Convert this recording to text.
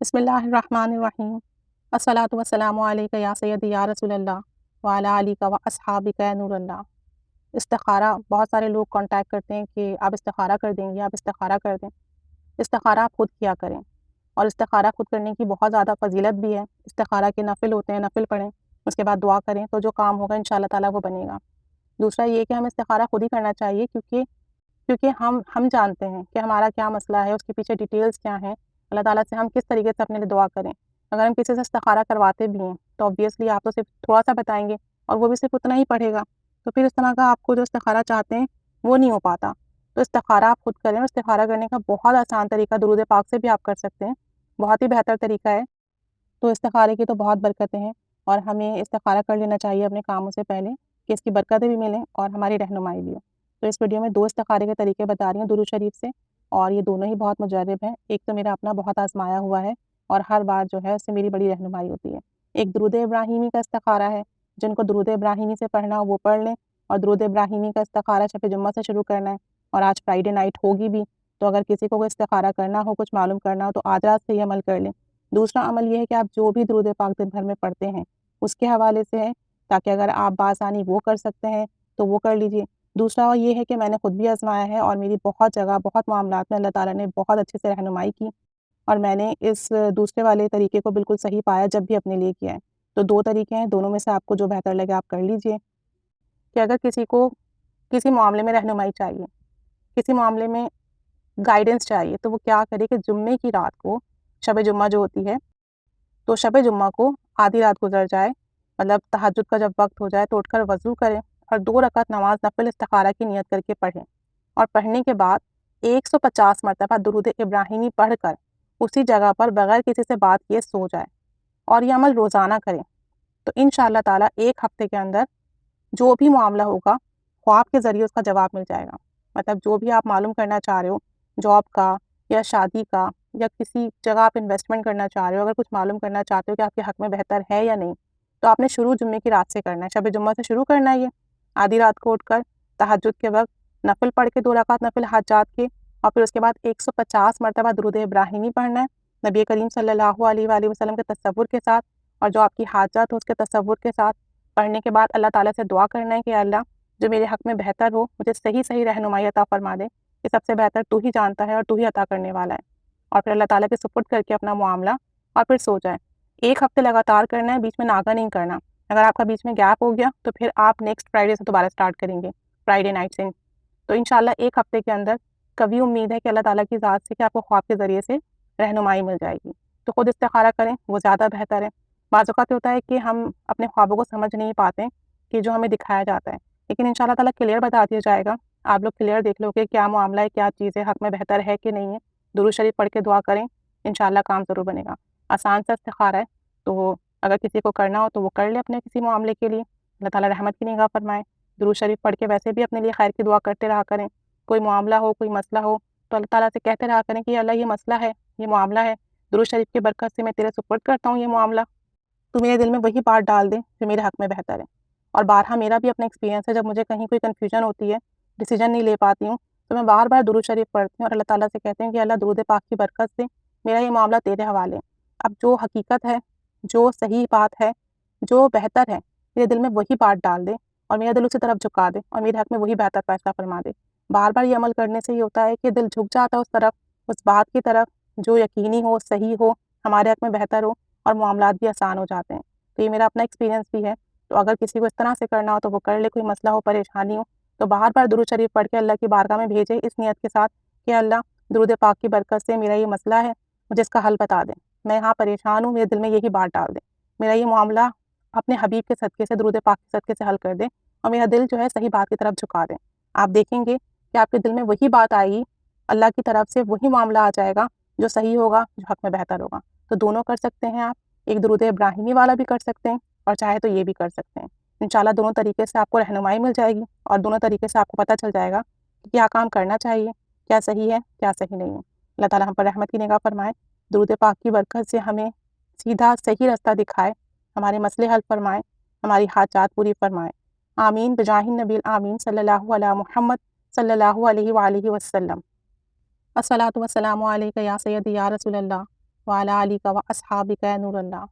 بسم اللہ الرحمن الرحیم الصلاۃ والسلام علیک یا سیدی یا رسول اللہ وعلی آلک و اصحابک یا نور اللہ۔ استخارہ بہت سارے لوگ کانٹیکٹ کرتے ہیں کہ آپ استخارہ کر دیں گے، آپ استخارہ کر دیں۔ استخارہ آپ خود کیا کریں، اور استخارہ خود کرنے کی بہت زیادہ فضیلت بھی ہے۔ استخارہ کے نفل ہوتے ہیں، نفل پڑھیں، اس کے بعد دعا کریں تو جو کام ہوگا انشاءاللہ تعالیٰ وہ بنے گا۔ دوسرا یہ کہ ہمیں استخارہ خود ہی کرنا چاہیے، کیونکہ ہم جانتے ہیں کہ ہمارا کیا مسئلہ ہے، اس کے پیچھے ڈیٹیلز کیا ہیں، اللہ تعالیٰ سے ہم کس طریقے سے اپنے لیے دعا کریں۔ اگر ہم کسی سے استخارہ کرواتے بھی ہیں تو obviously آپ تو صرف تھوڑا سا بتائیں گے اور وہ بھی صرف اتنا ہی پڑھے گا، تو پھر اس طرح کا آپ کو جو استخارہ چاہتے ہیں وہ نہیں ہو پاتا۔ تو استخارہ آپ خود کریں، اور استخارہ کرنے کا بہت آسان طریقہ درود پاک سے بھی آپ کر سکتے ہیں، بہت ہی بہتر طریقہ ہے۔ تو استخارے کی تو بہت برکتیں ہیں، اور ہمیں استخارہ کر لینا چاہیے اپنے کاموں سے پہلے کہ اس کی برکتیں بھی ملیں اور ہماری رہنمائی بھی ہو۔ تو اس ویڈیو میں 2 استخارے کے طریقے بتا رہی ہوں درود شریف سے، اور یہ دونوں ہی بہت مجرب ہیں۔ ایک تو میرا اپنا بہت آزمایا ہوا ہے، اور ہر بار جو ہے اس سے میری بڑی رہنمائی ہوتی ہے۔ ایک درود ابراہیمی کا استخارہ ہے، جن کو درود ابراہیمی سے پڑھنا ہو وہ پڑھ لیں، اور درود ابراہیمی کا استخارہ شب جمعہ سے شروع کرنا ہے، اور آج فرائیڈے نائٹ ہوگی بھی، تو اگر کسی کو کوئی استخارہ کرنا ہو، کچھ معلوم کرنا ہو تو آج رات سے یہ عمل کر لیں۔ دوسرا عمل یہ ہے کہ آپ جو بھی درود پاک دن بھر میں پڑھتے ہیں اس کے حوالے سے ہے، تاکہ اگر آپ بآسانی وہ کر سکتے ہیں تو وہ کر لیجئے۔ دوسرا یہ ہے کہ میں نے خود بھی آزمایا ہے، اور میری بہت جگہ بہت معاملات میں اللہ تعالیٰ نے بہت اچھے سے رہنمائی کی، اور میں نے اس دوسرے والے طریقے کو بالکل صحیح پایا جب بھی اپنے لیے کیا ہے۔ تو 2 طریقے ہیں، دونوں میں سے آپ کو جو بہتر لگے آپ کر لیجئے۔ کہ اگر کسی کو کسی معاملے میں رہنمائی چاہیے، کسی معاملے میں گائیڈنس چاہیے، تو وہ کیا کرے کہ جمعے کی رات کو، شب جمعہ جو ہوتی ہے، تو شب جمعہ کو آدھی رات گزر جائے، مطلب تہجد کا جب وقت ہو جائے تو اٹھ کر وضو کریں، اور 2 رکعت نماز نفل استخارہ کی نیت کر کے پڑھیں، اور پڑھنے کے بعد 150 مرتبہ درود ابراہیمی پڑھ کر اسی جگہ پر بغیر کسی سے بات کیے سو جائے، اور یہ عمل روزانہ کریں۔ تو انشاءاللہ تعالیٰ 1 ہفتے کے اندر جو بھی معاملہ ہوگا خواب کے ذریعے اس کا جواب مل جائے گا۔ مطلب جو بھی آپ معلوم کرنا چاہ رہے ہو، جاب کا یا شادی کا، یا کسی جگہ آپ انویسٹمنٹ کرنا چاہ رہے ہو، اگر کچھ معلوم کرنا چاہتے ہو کہ آپ کے حق میں بہتر ہے یا نہیں، تو آپ نے شروع جمعے کی رات سے کرنا ہے، شب جمعہ سے شروع کرنا ہے۔ یہ آدھی رات کو اٹھ کر تہجد کے وقت نفل پڑھ کے 2 رکعت نفل حاجات کے، اور پھر اس کے بعد 150 مرتبہ درود ابراہیمی پڑھنا ہے نبی کریم صلی اللہ علیہ وآلہ وسلم کے تصور کے ساتھ، اور جو آپ کی حاجات ہو اس کے تصور کے ساتھ۔ پڑھنے کے بعد اللہ تعالیٰ سے دعا کرنا ہے کہ اللہ جو میرے حق میں بہتر ہو مجھے صحیح رہنمائی عطا فرما دے، یہ سب سے بہتر تو ہی جانتا ہے اور تو ہی عطا کرنے والا ہے۔ اور پھر اللہ تعالیٰ کے سپرد کر کے اپنا معاملہ، اور پھر سو جائیں۔ 1 ہفتے لگاتار کرنا ہے، بیچ میں ناغہ نہیں کرنا۔ اگر آپ کا بیچ میں گیپ ہو گیا تو پھر آپ نیکسٹ فرائیڈے سے دوبارہ سٹارٹ کریں گے، فرائیڈے نائٹ سے۔ تو انشاءاللہ 1 ہفتے کے اندر کبھی امید ہے کہ اللہ تعالیٰ کی ذات سے کہ آپ کو خواب کے ذریعے سے رہنمائی مل جائے گی۔ تو خود استخارہ کریں، وہ زیادہ بہتر ہے۔ بعض اوقات ہوتا ہے کہ ہم اپنے خوابوں کو سمجھ نہیں پاتے کہ جو ہمیں دکھایا جاتا ہے، لیکن انشاءاللہ تعالیٰ کلیئر بتا دیا جائے گا۔ آپ لوگ کلیئر دیکھ لو کہ کیا معاملہ ہے، کیا چیز ہے، حق میں بہتر ہے کہ نہیں ہے۔ درود شریف پڑھ کے دعا کریں، انشاءاللہ کام ضرور بنے گا۔ آسان سا استخارہ ہے، تو اگر کسی کو کرنا ہو تو وہ کر لے اپنے کسی معاملے کے لیے، اللہ تعالیٰ رحمت کی نگاہ فرمائے۔ درود شریف پڑھ کے ویسے بھی اپنے لیے خیر کی دعا کرتے رہا کریں۔ کوئی معاملہ ہو، کوئی مسئلہ ہو تو اللہ تعالیٰ سے کہتے رہا کریں کہ اللہ یہ مسئلہ ہے، یہ معاملہ ہے، درود شریف کی برکت سے میں تیرے سپرد کرتا ہوں یہ معاملہ، تو میرے دل میں وہی بات ڈال دیں جو میرے حق میں بہتر ہے۔ اور بارہا میرا بھی اپنا ایکسپیرینس ہے، جب مجھے کہیں کوئی کنفیوژن ہوتی ہے، ڈیسیجن نہیں لے پاتی ہوں، تو میں بار بار درود شریف پڑھتی ہوں، اور اللہ تعالیٰ سے کہتے ہیں کہ اللہ درود پاک کی برکت سے میرا یہ معاملہ تیرے حوالے ہے۔ اب جو حقیقت ہے، جو صحیح بات ہے، جو بہتر ہے، میرے دل میں وہی بات ڈال دے، اور میرا دل اسی طرف جھکا دے، اور میرے حق میں وہی بہتر فیصلہ فرما دے۔ بار بار یہ عمل کرنے سے یہ ہوتا ہے کہ دل جھک جاتا ہے اس طرف، اس بات کی طرف جو یقینی ہو، صحیح ہو، ہمارے حق میں بہتر ہو، اور معاملات بھی آسان ہو جاتے ہیں۔ تو یہ میرا اپنا ایکسپیرینس بھی ہے۔ تو اگر کسی کو اس طرح سے کرنا ہو تو وہ کر لے، کوئی مسئلہ ہو، پریشانی ہو، تو بار بار درود شریف پڑھ کے اللہ کی بارگاہ میں بھیجے اس نیت کے ساتھ کہ اللہ درود پاک کی برکت سے میرا یہ مسئلہ ہے، مجھے اس کا حل بتا دیں، میں یہاں پریشان ہوں، میرے دل میں یہی بات ڈال دیں، میرا یہ معاملہ اپنے حبیب کے صدقے سے، درود پاک کے صدقے سے حل کر دیں، اور میرا دل جو ہے صحیح بات کی طرف جھکا دیں۔ آپ دیکھیں گے کہ آپ کے دل میں وہی بات آئے گی، اللہ کی طرف سے وہی معاملہ آ جائے گا جو صحیح ہوگا، جو حق میں بہتر ہوگا۔ تو دونوں کر سکتے ہیں آپ، ایک درود ابراہیمی والا بھی کر سکتے ہیں، اور چاہے تو یہ بھی کر سکتے ہیں۔ انشاءاللہ دونوں طریقے سے آپ کو رہنمائی مل جائے گی، اور دونوں طریقے سے آپ کو پتہ چل جائے گا کہ کیا کام کرنا چاہیے، کیا صحیح ہے، کیا صحیح نہیں ہے۔ اللہ تعالیٰ ہم پر رحمت کی نگاہ فرمائے، درود پاک کی برکت سے ہمیں سیدھا صحیح رستہ دکھائے، ہمارے مسئلے حل فرمائے، ہماری حاجات پوری فرمائے۔ آمین بجاہ النبی آمین صلی اللہ علیہ محمد صلی اللہ علیہ وآلہ وسلم۔ الصلاۃ والسلام علیک یا سیدی یا رسول اللہ وعلی آلک و اصحابک یا نور اللہ۔